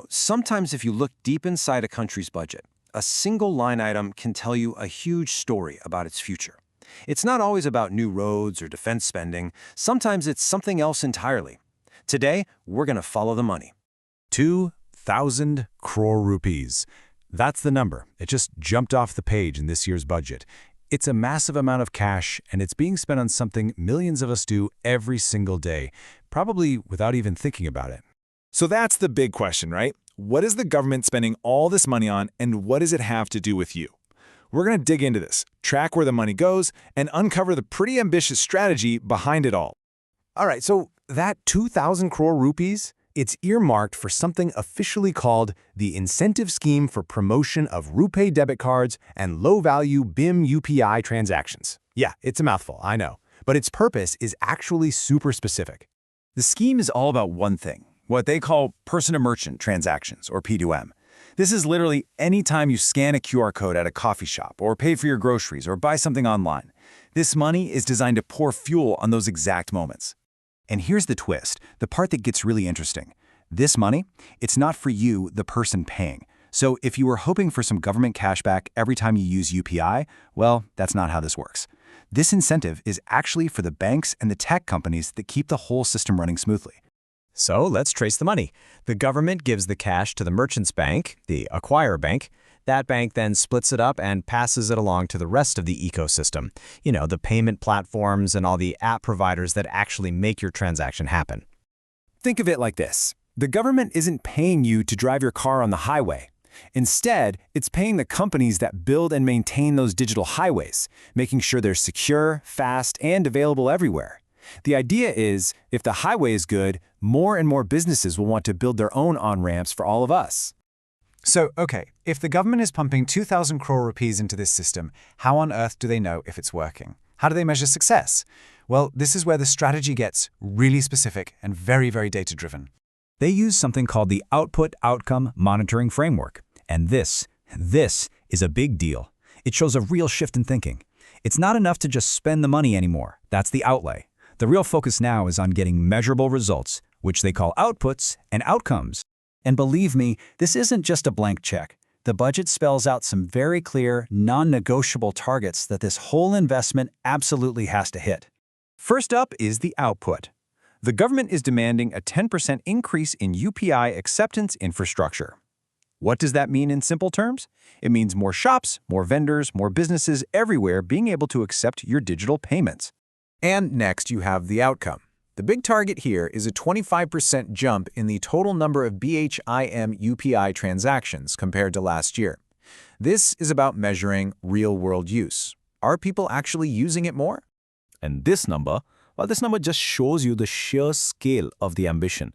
Sometimes if you look deep inside a country's budget, a single line item can tell you a huge story about its future. It's not always about new roads or defense spending. Sometimes it's something else entirely. Today, we're going to follow the money. 2,000 crore rupees. That's the number. It just jumped off the page in this year's budget. It's a massive amount of cash, and it's being spent on something millions of us do every single day, probably without even thinking about it. So that's the big question, right? What is the government spending all this money on, and what does it have to do with you? We're going to dig into this, track where the money goes, and uncover the pretty ambitious strategy behind it all. All right, so that 2,000 crore rupees, it's earmarked for something officially called the Incentive Scheme for Promotion of RuPay debit cards and low-value BHIM UPI transactions. Yeah, it's a mouthful, I know, but its purpose is actually super specific. The scheme is all about one thing, what they call person-to-merchant transactions, or P2M. This is literally any time you scan a QR code at a coffee shop or pay for your groceries or buy something online. This money is designed to pour fuel on those exact moments. And here's the twist, the part that gets really interesting. This money, it's not for you, the person paying. So if you were hoping for some government cash back every time you use UPI, well, that's not how this works. This incentive is actually for the banks and the tech companies that keep the whole system running smoothly. So let's trace the money. The government gives the cash to the merchant's bank, the acquirer bank. That bank then splits it up and passes it along to the rest of the ecosystem. The payment platforms and all the app providers that actually make your transaction happen. Think of it like this. The government isn't paying you to drive your car on the highway. Instead, it's paying the companies that build and maintain those digital highways, making sure they're secure, fast, and available everywhere. The idea is, if the highway is good, more and more businesses will want to build their own on-ramps for all of us. So, okay, if the government is pumping 2,000 crore rupees into this system, how on earth do they know if it's working? How do they measure success? Well, this is where the strategy gets really specific and very, very data-driven. They use something called the Output Outcome Monitoring Framework. And this is a big deal. It shows a real shift in thinking. It's not enough to just spend the money anymore. That's the outlay. The real focus now is on getting measurable results, which they call outputs and outcomes. And believe me, this isn't just a blank check. The budget spells out some very clear, non-negotiable targets that this whole investment absolutely has to hit. First up is the output. The government is demanding a 10% increase in UPI acceptance infrastructure. What does that mean in simple terms? It means more shops, more vendors, more businesses everywhere being able to accept your digital payments. And next, you have the outcome. The big target here is a 25% jump in the total number of BHIM UPI transactions compared to last year. This is about measuring real-world use. Are people actually using it more? And this number just shows you the sheer scale of the ambition.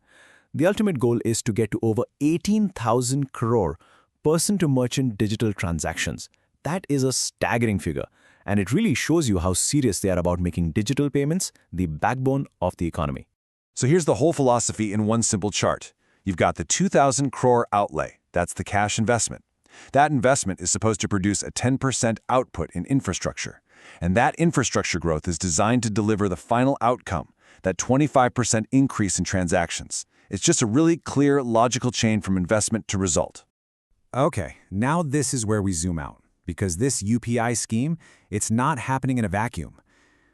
The ultimate goal is to get to over 18,000 crore person-to-merchant digital transactions. That is a staggering figure. And it really shows you how serious they are about making digital payments the backbone of the economy. So here's the whole philosophy in one simple chart. You've got the 2,000 crore outlay. That's the cash investment. That investment is supposed to produce a 10% output in infrastructure. And that infrastructure growth is designed to deliver the final outcome, that 25% increase in transactions. It's just a really clear, logical chain from investment to result. Okay, now this is where we zoom out. Because this UPI scheme, it's not happening in a vacuum.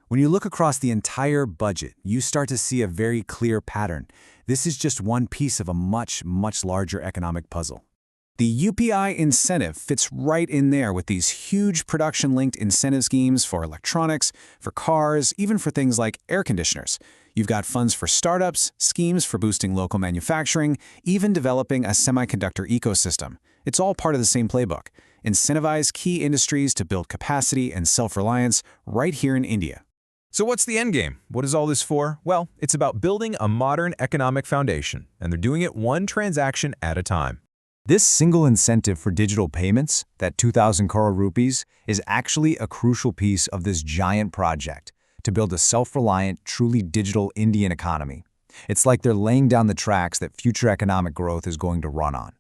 When you look across the entire budget, you start to see a very clear pattern. This is just one piece of a much, much larger economic puzzle. The UPI incentive fits right in there with these huge production-linked incentive schemes for electronics, for cars, even for things like air conditioners. You've got funds for startups, schemes for boosting local manufacturing, even developing a semiconductor ecosystem. It's all part of the same playbook. Incentivize key industries to build capacity and self-reliance right here in India. So what's the end game? What is all this for? Well, it's about building a modern economic foundation, and they're doing it one transaction at a time. This single incentive for digital payments, that 2,000 crore rupees, is actually a crucial piece of this giant project to build a self-reliant, truly digital Indian economy. It's like they're laying down the tracks that future economic growth is going to run on.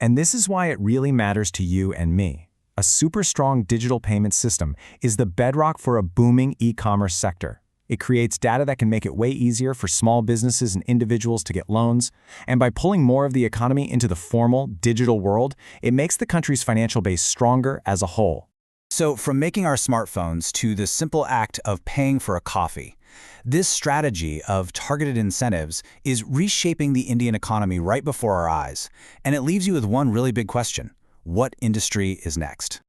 And this is why it really matters to you and me. A super strong digital payment system is the bedrock for a booming e-commerce sector. It creates data that can make it way easier for small businesses and individuals to get loans. And by pulling more of the economy into the formal, digital world, it makes the country's financial base stronger as a whole. So from making our smartphones to the simple act of paying for a coffee, this strategy of targeted incentives is reshaping the Indian economy right before our eyes. And it leaves you with one really big question: what industry is next?